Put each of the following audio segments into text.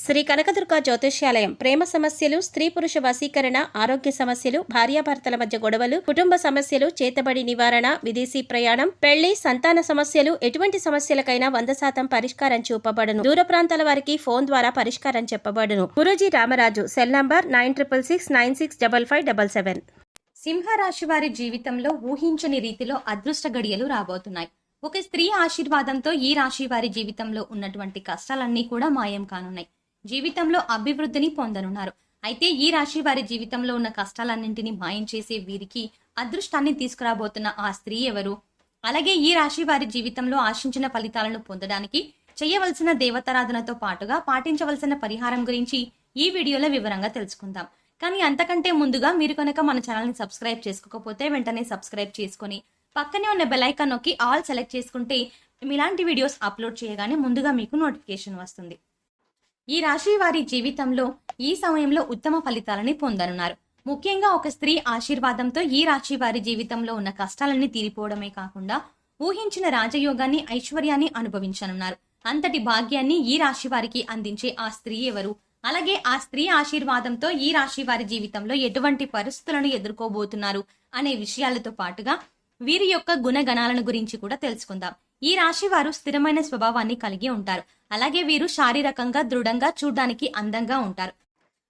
శ్రీ కనకదుర్గ జ్యోతిష్యాలయం ప్రేమ సమస్యలు, స్త్రీ పురుష వశీకరణ, ఆరోగ్య సమస్యలు, భార్యాభర్తల మధ్య గొడవలు, కుటుంబ సమస్యలు, చేతబడి నివారణ, విదేశీ ప్రయాణం, పెళ్లి, సంతాన సమస్యలు, ఎటువంటి సమస్యలకైనా 100% పరిష్కారం చూపబడును. దూర ప్రాంతాల వారికి ఫోన్ ద్వారా పరిష్కారం చెప్పబడును. గురూజీ రామరాజు. Cell number 9666965577. సింహరాశి వారి జీవితంలో ఊహించని రీతిలో అదృష్ట గడియలు రాబోతున్నాయి. ఒక స్త్రీ ఆశీర్వాదంతో ఈ రాశి వారి జీవితంలో ఉన్నటువంటి కష్టాలన్నీ కూడా మాయం కానున్నాయి. జీవితంలో అభివృద్ధిని పొందనున్నారు. అయితే ఈ రాశి వారి జీవితంలో ఉన్న కష్టాలన్నింటినీ మాయం చేసే వీరికి అదృష్టాన్ని తీసుకురాబోతున్న ఆ స్త్రీ ఎవరు? అలాగే ఈ రాశి వారి జీవితంలో ఆశించిన ఫలితాలను పొందడానికి చేయవలసిన దేవతారాధనతో పాటుగా పాటించవలసిన పరిహారం గురించి ఈ వీడియోలో వివరంగా తెలుసుకుందాం. కానీ అంతకంటే ముందుగా మీరు కనుక మన ఛానల్ని సబ్స్క్రైబ్ చేసుకోకపోతే వెంటనే సబ్స్క్రైబ్ చేసుకుని పక్కనే ఉన్న బెల్ ఐకాన్ నొక్కి ఆల్ సెలెక్ట్ చేసుకుంటే ఇలాంటి వీడియోస్ అప్లోడ్ చేయగానే ముందుగా మీకు నోటిఫికేషన్ వస్తుంది. ఈ రాశి వారి జీవితంలో ఈ సమయంలో ఉత్తమ ఫలితాలని పొందనున్నారు. ముఖ్యంగా ఒక స్త్రీ ఆశీర్వాదంతో ఈ రాశి వారి జీవితంలో ఉన్న కష్టాలన్నీ తీరిపోవడమే కాకుండా ఊహించిన రాజయోగాన్ని, ఐశ్వర్యాన్ని అనుభవించనున్నారు. అంతటి భాగ్యాన్ని ఈ రాశి వారికి అందించే ఆ స్త్రీ ఎవరు? అలాగే ఆ స్త్రీ ఆశీర్వాదంతో ఈ రాశి వారి జీవితంలో ఎటువంటి పరిస్థితులను ఎదుర్కోబోతున్నారు అనే విషయాలతో పాటుగా వీరి యొక్క గుణగణాలను గురించి కూడా తెలుసుకుందాం. ఈ రాశి వారు స్థిరమైన స్వభావాన్ని కలిగి ఉంటారు. అలాగే వీరు శారీరకంగా దృఢంగా, చూడడానికి అందంగా ఉంటారు.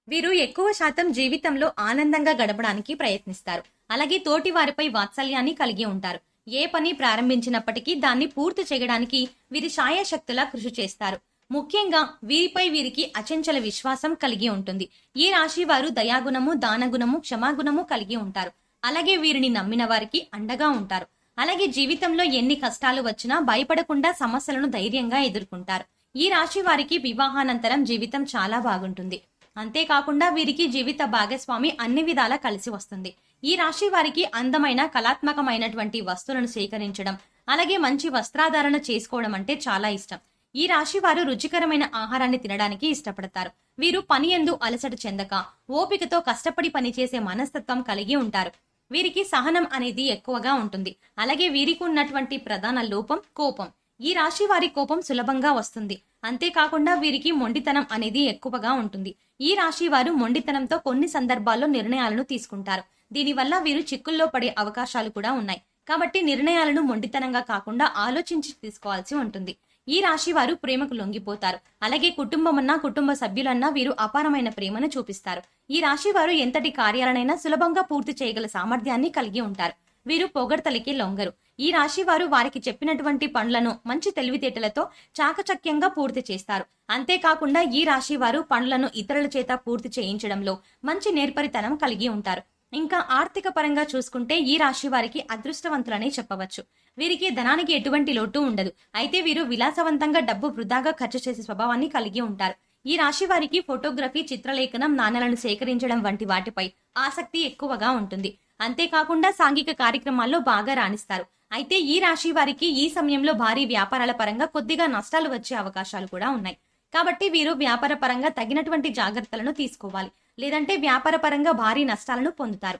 వీరు ఎక్కువ శాతం జీవితంలో ఆనందంగా గడపడానికి ప్రయత్నిస్తారు. అలాగే తోటి వారిపై వాత్సల్యాన్ని కలిగి ఉంటారు. ఏ పని ప్రారంభించినప్పటికీ దాన్ని పూర్తి చేయడానికి వీరి శాయశక్తులా కృషి చేస్తారు. ముఖ్యంగా వీరికి అచంచల విశ్వాసం కలిగి ఉంటుంది. ఈ రాశి వారు దయాగుణము, దానగుణము, క్షమాగుణము కలిగి ఉంటారు. అలాగే వీరిని నమ్మిన వారికి అండగా ఉంటారు. అలాగే జీవితంలో ఎన్ని కష్టాలు వచ్చినా భయపడకుండా సమస్యలను ధైర్యంగా ఎదుర్కొంటారు. ఈ రాశి వారికి వివాహానంతరం జీవితం చాలా బాగుంటుంది. అంతేకాకుండా వీరికి జీవిత భాగస్వామి అన్ని విధాలా కలిసి వస్తుంది. ఈ రాశి వారికి అందమైన, కళాత్మకమైనటువంటి వస్తువులను సేకరించడం, అలాగే మంచి వస్త్రాధారణ చేసుకోవడం అంటే చాలా ఇష్టం. ఈ రాశి వారు రుచికరమైన ఆహారాన్ని తినడానికి ఇష్టపడతారు. వీరు పని యందు అలసట చెందక ఓపికతో కష్టపడి పనిచేసే మనస్తత్వం కలిగి ఉంటారు. వీరికి సహనం అనేది ఎక్కువగా ఉంటుంది. అలాగే వీరికి ఉన్నటువంటి ప్రధాన లోపం కోపం. ఈ రాశి వారి కోపం సులభంగా వస్తుంది. అంతేకాకుండా వీరికి మొండితనం అనేది ఎక్కువగా ఉంటుంది. ఈ రాశి వారు మొండితనంతో కొన్ని సందర్భాల్లో నిర్ణయాలను తీసుకుంటారు. దీనివల్ల వీరు చిక్కుల్లో పడే అవకాశాలు కూడా ఉన్నాయి. కాబట్టి నిర్ణయాలను మొండితనంగా కాకుండా ఆలోచించి తీసుకోవాల్సి ఉంటుంది. ఈ రాశి వారు ప్రేమకు లొంగిపోతారు. అలాగే కుటుంబమన్నా, కుటుంబ సభ్యులన్నా వీరు అపారమైన ప్రేమను చూపిస్తారు. ఈ రాశి వారు ఎంతటి కార్యాలనైనా సులభంగా పూర్తి చేయగల సామర్థ్యాన్ని కలిగి ఉంటారు. వీరు పొగడ్తలకి లొంగరు. ఈ రాశి వారు వారికి చెప్పినటువంటి పనులను మంచి తెలివితేటలతో చాకచక్యంగా పూర్తి చేస్తారు. అంతేకాకుండా ఈ రాశి వారు పనులను ఇతరుల చేత పూర్తి చేయించడంలో మంచి నేర్పరితనం కలిగి ఉంటారు. ఇంకా ఆర్థిక పరంగా చూసుకుంటే ఈ రాశి వారికి అదృష్టవంతులనే చెప్పవచ్చు. వీరికి ధనానికి ఎటువంటి లోటు ఉండదు. అయితే వీరు విలాసవంతంగా డబ్బు వృధాగా ఖర్చు చేసే స్వభావాన్ని కలిగి ఉంటారు. ఈ రాశి వారికి ఫోటోగ్రఫీ, చిత్రలేఖనం, నాణేలను సేకరించడం వంటి వాటిపై ఆసక్తి ఎక్కువగా ఉంటుంది. అంతేకాకుండా సాంఘిక కార్యక్రమాల్లో బాగా రాణిస్తారు. అయితే ఈ రాశి వారికి ఈ సమయంలో భారీ వ్యాపారాల పరంగా కొద్దిగా నష్టాలు వచ్చే అవకాశాలు కూడా ఉన్నాయి. కాబట్టి వీరు వ్యాపార పరంగా తగినటువంటి జాగ్రత్తలను తీసుకోవాలి. లేదంటే వ్యాపార పరంగా భారీ నష్టాలను పొందుతారు.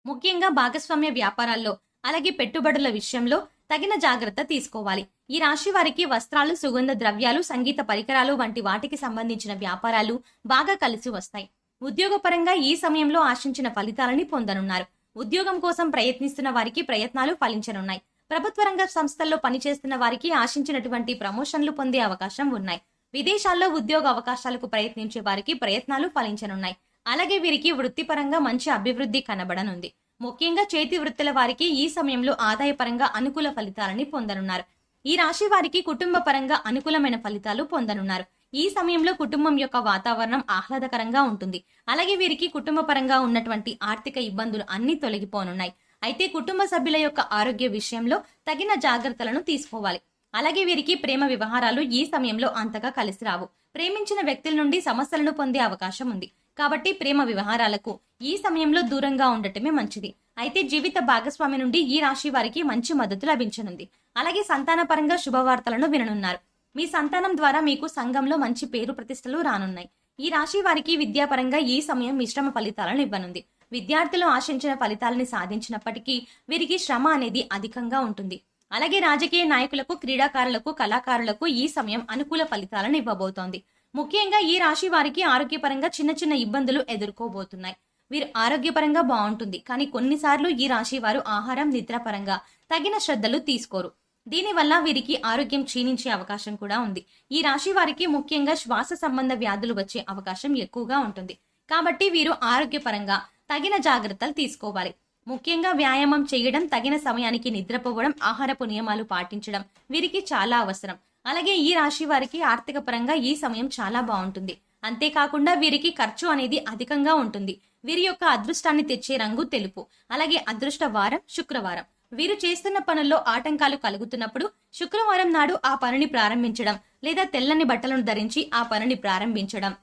ముఖ్యంగా భాగస్వామ్య వ్యాపారాల్లో, అలాగే పెట్టుబడుల విషయంలో తగిన జాగ్రత్త తీసుకోవాలి. ఈ రాశి వారికి వస్త్రాలు, సుగంధ ద్రవ్యాలు, సంగీత పరికరాలు వంటి వాటికి సంబంధించిన వ్యాపారాలు బాగా కలిసి వస్తాయి. ఉద్యోగపరంగా ఈ సమయంలో ఆశించిన ఫలితాలని పొందనున్నారు. ఉద్యోగం కోసం ప్రయత్నిస్తున్న వారికి ప్రయత్నాలు ఫలించనున్నాయి. ప్రభుత్వ రంగ సంస్థల్లో పనిచేస్తున్న వారికి ఆశించినటువంటి ప్రమోషన్లు పొందే అవకాశం ఉన్నాయి. విదేశాల్లో ఉద్యోగ అవకాశాలకు ప్రయత్నించే వారికి ప్రయత్నాలు ఫలించనున్నాయి. అలాగే వీరికి వృత్తిపరంగా మంచి అభివృద్ధి కనబడనుంది. ముఖ్యంగా చేతి వృత్తుల వారికి ఈ సమయంలో ఆదాయపరంగా అనుకూల ఫలితాలని పొందనున్నారు. ఈ రాశి వారికి కుటుంబ పరంగా అనుకూలమైన ఫలితాలు పొందనున్నారు. ఈ సమయంలో కుటుంబం యొక్క వాతావరణం ఆహ్లాదకరంగా ఉంటుంది. అలాగే వీరికి కుటుంబ పరంగా ఉన్నటువంటి ఆర్థిక ఇబ్బందులు అన్ని తొలగిపోనున్నాయి. అయితే కుటుంబ సభ్యుల యొక్క ఆరోగ్య విషయంలో తగిన జాగ్రత్తలను తీసుకోవాలి. అలాగే వీరికి ప్రేమ వ్యవహారాలు ఈ సమయంలో అంతగా కలిసి రావు. ప్రేమించిన వ్యక్తుల నుండి సమస్యలను పొందే అవకాశం ఉంది. కాబట్టి ప్రేమ వ్యవహారాలకు ఈ సమయంలో దూరంగా ఉండటమే మంచిది. అయితే జీవిత భాగస్వామి నుండి ఈ రాశి వారికి మంచి మద్దతు లభించనుంది. అలాగే సంతాన పరంగా శుభవార్తలను విననున్నారు. మీ సంతానం ద్వారా మీకు సంఘంలో మంచి పేరు ప్రతిష్టలు రానున్నాయి. ఈ రాశి వారికి విద్యాపరంగా ఈ సమయం మిశ్రమ ఫలితాలను ఇవ్వనుంది. విద్యార్థులు ఆశించిన ఫలితాలని సాధించినప్పటికీ వీరికి శ్రమ అనేది అధికంగా ఉంటుంది. అలాగే రాజకీయ నాయకులకు, క్రీడాకారులకు, కళాకారులకు ఈ సమయం అనుకూల ఫలితాలను ఇవ్వబోతోంది. ముఖ్యంగా ఈ రాశి వారికి ఆరోగ్యపరంగా చిన్న చిన్న ఇబ్బందులు ఎదుర్కోబోతున్నాయి. వీరు ఆరోగ్యపరంగా బాగుంటుంది, కానీ కొన్నిసార్లు ఈ రాశి వారు ఆహారం, నిద్ర పరంగా తగిన శ్రద్ధలు తీసుకోరు. దీనివల్ల వీరికి ఆరోగ్యం క్షీణించే అవకాశం కూడా ఉంది. ఈ రాశి వారికి ముఖ్యంగా శ్వాస సంబంధ వ్యాధులు వచ్చే అవకాశం ఎక్కువగా ఉంటుంది. కాబట్టి వీరు ఆరోగ్యపరంగా తగిన జాగ్రత్తలు తీసుకోవాలి. ముఖ్యంగా వ్యాయామం చేయడం, తగిన సమయానికి నిద్రపోవడం, ఆహారపు నియమాలు పాటించడం వీరికి చాలా అవసరం. అలాగే ఈ రాశి వారికి ఆర్థిక పరంగా ఈ సమయం చాలా బాగుంటుంది. అంతేకాకుండా వీరికి ఖర్చు అనేది అధికంగా ఉంటుంది. వీరి యొక్క అదృష్టాన్ని తెచ్చే రంగు తెలుపు. అలాగే అదృష్ట వారం శుక్రవారం. వీరు చేస్తున్న పనుల్లో ఆటంకాలు కలుగుతున్నప్పుడు శుక్రవారం నాడు ఆ పనిని ప్రారంభించడం, లేదా తెల్లని బట్టలను ధరించి ఆ పనిని ప్రారంభించడం.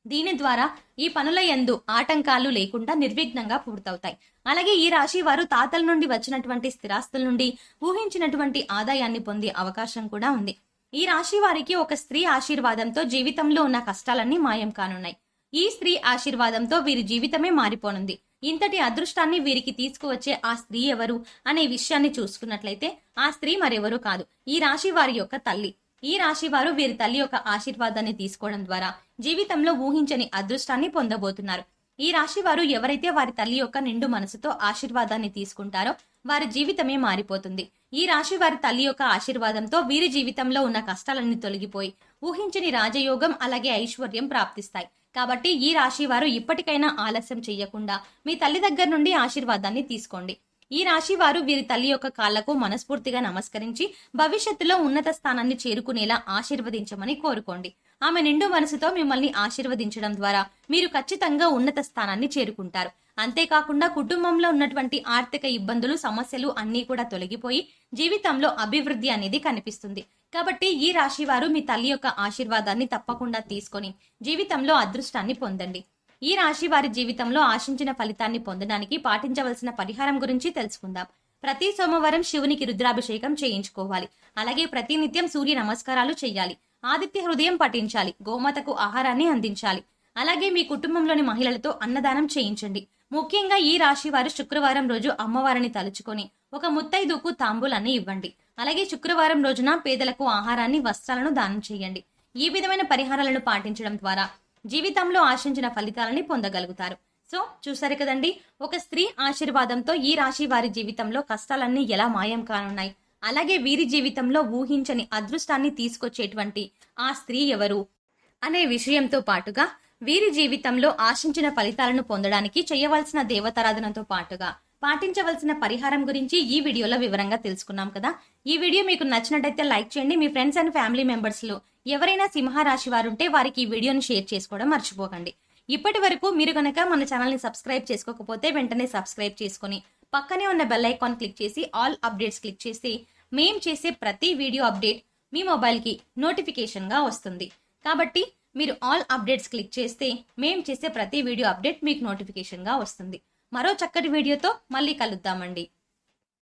దీని ద్వారా ఈ పనుల యందు ఆటంకాలు లేకుండా నిర్విఘ్నంగా పూర్తవుతాయి. అలాగే ఈ రాశి వారు తాతల నుండి వచ్చినటువంటి స్థిరాస్తుల నుండి ఊహించినటువంటి ఆదాయాన్ని పొందే అవకాశం కూడా ఉంది. ఈ రాశి వారికి ఒక స్త్రీ ఆశీర్వాదంతో జీవితంలో ఉన్న కష్టాలన్నీ మాయం కానున్నాయి. ఈ స్త్రీ ఆశీర్వాదంతో వీరి జీవితమే మారిపోనుంది. ఇంతటి అదృష్టాన్ని వీరికి తీసుకువచ్చే ఆ స్త్రీ ఎవరు అనే విషయాన్ని చూసుకున్నట్లయితే ఆ స్త్రీ మరెవరూ కాదు, ఈ రాశి వారి యొక్క తల్లి. ఈ రాశి వారు వీరి తల్లి యొక్క ఆశీర్వాదాన్ని తీసుకోవడం ద్వారా జీవితంలో ఊహించని అదృష్టాన్ని పొందబోతున్నారు. ఈ రాశి వారు ఎవరైతే వారి తల్లి యొక్క నిండు మనసుతో ఆశీర్వాదాన్ని తీసుకుంటారో వారి జీవితమే మారిపోతుంది. ఈ రాశి వారి తల్లి యొక్క ఆశీర్వాదంతో వీరి జీవితంలో ఉన్న కష్టాలన్నీ తొలగిపోయి ఊహించని రాజయోగం అలాగే ఐశ్వర్యం ప్రాప్తిస్తాయి. కాబట్టి ఈ రాశి వారు ఇప్పటికైనా ఆలస్యం చెయ్యకుండా మీ తల్లి దగ్గర నుండి ఆశీర్వాదాన్ని తీసుకోండి. ఈ రాశి వారు వీరి తల్లి యొక్క కాళ్లకు మనస్ఫూర్తిగా నమస్కరించి భవిష్యత్తులో ఉన్నత స్థానాన్ని చేరుకునేలా ఆశీర్వదించమని కోరుకోండి. ఆమె నిండు మనసుతో మిమ్మల్ని ఆశీర్వదించడం ద్వారా మీరు ఖచ్చితంగా ఉన్నత స్థానాన్ని చేరుకుంటారు. అంతేకాకుండా కుటుంబంలో ఉన్నటువంటి ఆర్థిక ఇబ్బందులు, సమస్యలు అన్నీ కూడా తొలగిపోయి జీవితంలో అభివృద్ధి అనేది కనిపిస్తుంది. కాబట్టి ఈ రాశి వారు మీ తల్లి యొక్క ఆశీర్వాదాన్ని తప్పకుండా తీసుకొని జీవితంలో అదృష్టాన్ని పొందండి. ఈ రాశి వారి జీవితంలో ఆశించిన ఫలితాన్ని పొందడానికి పాటించవలసిన పరిహారం గురించి తెలుసుకుందాం. ప్రతి సోమవారం శివునికి రుద్రాభిషేకం చేయించుకోవాలి. అలాగే ప్రతినిత్యం సూర్య నమస్కారాలు చేయాలి. ఆదిత్య హృదయం పఠించాలి. గోమాతకు ఆహారాన్ని అందించాలి. అలాగే మీ కుటుంబంలోని మహిళలతో అన్నదానం చేయించండి. ముఖ్యంగా ఈ రాశి వారు శుక్రవారం రోజు అమ్మవారిని తలుచుకొని ఒక ముత్తైదుకు తాంబూలాన్ని ఇవ్వండి. అలాగే శుక్రవారం రోజున పేదలకు ఆహారాన్ని, వస్త్రాలను దానం చేయండి. ఈ విధమైన పరిహారాలను పాటించడం ద్వారా జీవితంలో ఆశించిన ఫలితాలని పొందగలుగుతారు. సో చూసారు కదండి, ఒక స్త్రీ ఆశీర్వాదంతో ఈ రాశి వారి జీవితంలో కష్టాలన్నీ ఎలా మాయం కానున్నాయి, అలాగే వీరి జీవితంలో ఊహించని అదృష్టాన్ని తీసుకొచ్చేటువంటి ఆ స్త్రీ ఎవరు అనే విషయంతో పాటుగా వీరి జీవితంలో ఆశించిన ఫలితాలను పొందడానికి చేయవలసిన దేవతారాధనతో పాటుగా పాటించవలసిన పరిహారం గురించి ఈ వీడియోలో వివరంగా తెలుసుకున్నాం కదా. ఈ వీడియో మీకు నచ్చినట్టయితే లైక్ చేయండి. మీ ఫ్రెండ్స్ అండ్ ఫ్యామిలీ మెంబర్స్ లో ఎవరైనా సింహరాశి వారు ఉంటే వారికి ఈ వీడియోని షేర్ చేసుకోవడం మర్చిపోకండి. ఇప్పటి వరకు మీరు కనుక మన ఛానల్ ని సబ్స్క్రైబ్ చేసుకోకపోతే వెంటనే సబ్స్క్రైబ్ చేసుకుని పక్కనే ఉన్న బెల్ ఐకాన్ క్లిక్ చేసి ఆల్ అప్డేట్స్ క్లిక్ చేసి మేం చేసే ప్రతి వీడియో అప్డేట్ మీ మొబైల్ కి నోటిఫికేషన్ గా వస్తుంది. కాబట్టి మీరు ఆల్ అప్డేట్స్ క్లిక్ చేస్తే మేం చేసే ప్రతి వీడియో అప్డేట్ మీకు నోటిఫికేషన్ గా వస్తుంది. మరో చక్కటి వీడియోతో మళ్ళీ కలుద్దామండి.